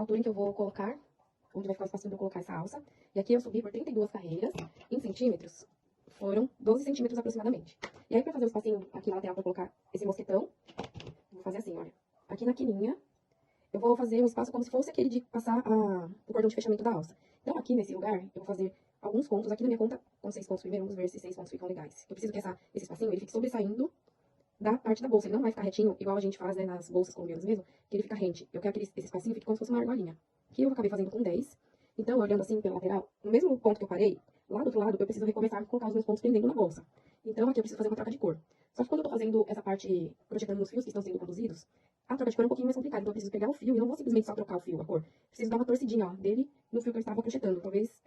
altura em que eu vou colocar, onde vai ficar o espacinho pra eu colocar essa alça. E aqui eu subi por 32 carreiras, em centímetros, foram 12 centímetros aproximadamente. E aí, pra fazer o espacinho aqui na lateral pra colocar esse mosquetão, vou fazer assim, olha. Aqui na quininha, eu vou fazer um espaço como se fosse aquele de passar o cordão de fechamento da alça. Então, aqui nesse lugar, eu vou fazer alguns pontos. Aqui na minha conta, com 6 pontos primeiro, vamos ver se 6 pontos ficam legais. Eu preciso que esse espacinho, ele fique sobressaindo da parte da bolsa. Ele não vai ficar retinho, igual a gente faz, né, nas bolsas colombianas mesmo, que ele fica rente. Eu quero que esse espacinho fique como se fosse uma argolinha. Aqui eu acabei fazendo com 10. Então, olhando assim pela lateral, no mesmo ponto que eu parei, lá do outro lado, eu preciso recomeçar a colocar os meus pontos prendendo na bolsa. Então, aqui eu preciso fazer uma troca de cor. Só que quando eu tô fazendo essa parte, projetando nos fios que estão sendo produzidos, a troca de cor é um pouquinho mais complicada. Então, eu preciso pegar o fio e não vou simplesmente só trocar o fio, a cor. Preciso dar uma torcidinha, ó, dele no fio que eu estava projetando. Talvez,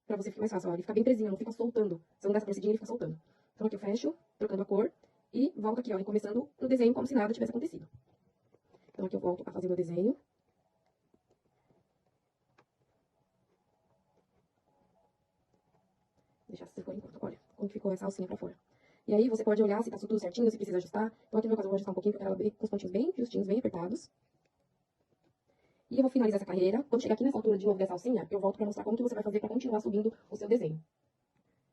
pra você ficar mais fácil, ó, ele fica bem presinho, não fica soltando. Se eu não der essa torcidinha, ele fica soltando. Então, aqui eu fecho, trocando a cor, e volto aqui, ó, recomeçando o desenho como se nada tivesse acontecido. Então, aqui eu volto a fazer meu desenho. Deixar se for enquanto. Olha como ficou essa alcinha pra fora. E aí, você pode olhar se tá tudo certinho, se precisa ajustar. Então, aqui no meu caso, eu vou ajustar um pouquinho, porque eu quero ela com os pontinhos bem justinhos, bem apertados. E eu vou finalizar essa carreira. Quando chegar aqui nessa altura de novo dessa alcinha, eu volto pra mostrar como que você vai fazer pra continuar subindo o seu desenho.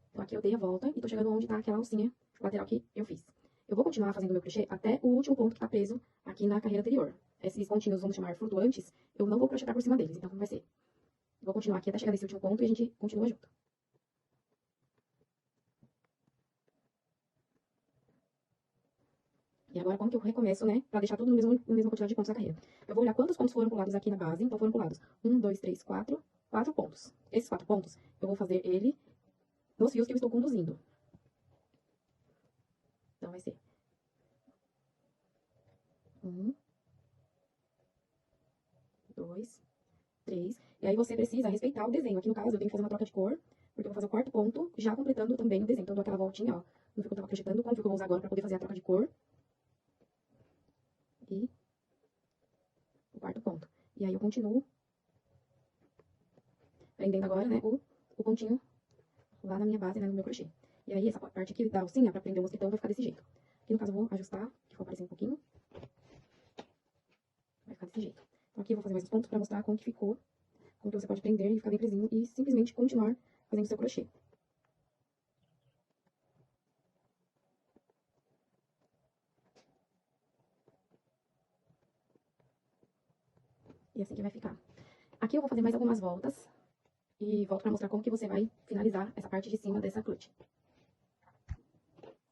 Então, aqui eu dei a volta e tô chegando onde tá aquela alcinha lateral que eu fiz. Eu vou continuar fazendo meu crochê até o último ponto que tá preso aqui na carreira anterior. Esses pontinhos, vamos chamar flutuantes, eu não vou crochetar por cima deles. Então, como vai ser? Vou continuar aqui até chegar nesse último ponto e a gente continua junto. E agora, como que eu recomeço, né? Pra deixar tudo na mesma quantidade de pontos da carreira. Eu vou olhar quantos pontos foram pulados aqui na base. Então, foram pulados 1, 2, 3, 4. 4 pontos. Esses 4 pontos, eu vou fazer ele nos fios que eu estou conduzindo. Então, vai ser 1, 2, 3. E aí, você precisa respeitar o desenho. Aqui, no caso, eu tenho que fazer uma troca de cor, porque eu vou fazer o quarto ponto, já completando também o desenho. Então, eu dou aquela voltinha, ó, no fio que eu tava acrescentando, com o fio que eu vou usar agora pra poder fazer a troca de cor. E o quarto ponto. E aí, eu continuo prendendo agora, né, o pontinho lá na minha base, né, no meu crochê. E aí, essa parte aqui da alcinha, pra prender o mosquetão, vai ficar desse jeito. Aqui, no caso, eu vou ajustar, que for aparecer um pouquinho. Vai ficar desse jeito. Então, aqui eu vou fazer mais uns pontos pra mostrar como que ficou, como que você pode prender e ficar bem presinho e simplesmente continuar fazendo o seu crochê. E assim que vai ficar. Aqui eu vou fazer mais algumas voltas e volto pra mostrar como que você vai finalizar essa parte de cima dessa clutch.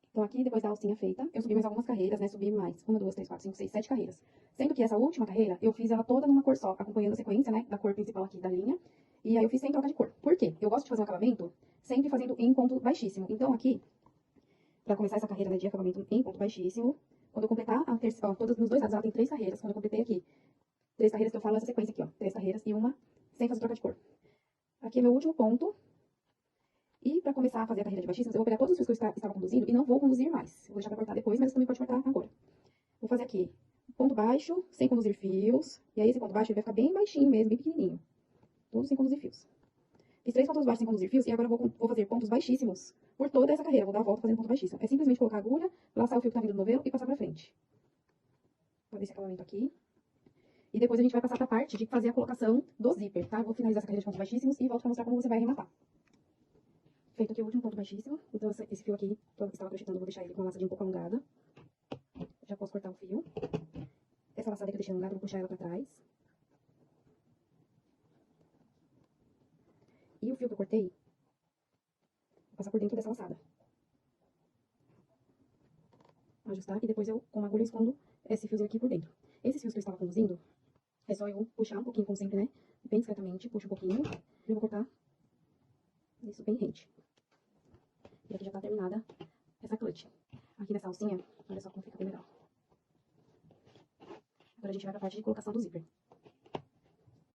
Então, aqui, depois da alcinha feita, eu subi mais algumas carreiras, né? Subi mais 1, 2, 3, 4, 5, 6, 7 carreiras. Sendo que essa última carreira, eu fiz ela toda numa cor só, acompanhando a sequência, né? Da cor principal aqui da linha. E aí, eu fiz sem troca de cor. Por quê? Eu gosto de fazer um acabamento sempre fazendo em ponto baixíssimo. Então, aqui, pra começar essa carreira, né, de acabamento em ponto baixíssimo, quando eu completar a terceira, ó, todas nos dois lados, ela tem 3 carreiras. Quando eu completei aqui, 3 carreiras que eu falo essa sequência aqui, ó. 3 carreiras e uma sem fazer troca de cor. Aqui é meu último ponto. E pra começar a fazer a carreira de baixíssimos, eu vou pegar todos os fios que eu estava conduzindo e não vou conduzir mais. Eu vou deixar pra cortar depois, mas você também pode cortar agora. Vou fazer aqui ponto baixo, sem conduzir fios. E aí esse ponto baixo ele vai ficar bem baixinho mesmo, bem pequenininho. Tudo sem conduzir fios. Fiz 3 pontos baixos sem conduzir fios e agora eu vou fazer pontos baixíssimos por toda essa carreira. Vou dar a volta fazendo ponto baixíssimo. É simplesmente colocar a agulha, laçar o fio que tá vindo do novelo e passar pra frente. Vou fazer esse acabamento aqui. E depois a gente vai passar pra parte de fazer a colocação do zíper, tá? Vou finalizar essa carreira de pontos baixíssimos e volto pra mostrar como você vai arrematar. Feito aqui o último ponto baixíssimo. Então, esse fio aqui, que eu estava crochetando, eu vou deixar ele com a laçadinha um pouco alongada. Já posso cortar o fio. Essa laçada que eu deixei alongada, eu vou puxar ela pra trás. E o fio que eu cortei, vou passar por dentro dessa laçada. Ajustar e depois eu, com a agulha, escondo esse fiozinho aqui por dentro. Esses fios que eu estava conduzindo, é só eu puxar um pouquinho, como sempre, né? Bem discretamente, puxo um pouquinho. E eu vou cortar isso bem rente. E aqui já tá terminada essa clutch. Aqui nessa alcinha, olha só como fica bem legal. Agora a gente vai pra parte de colocação do zíper.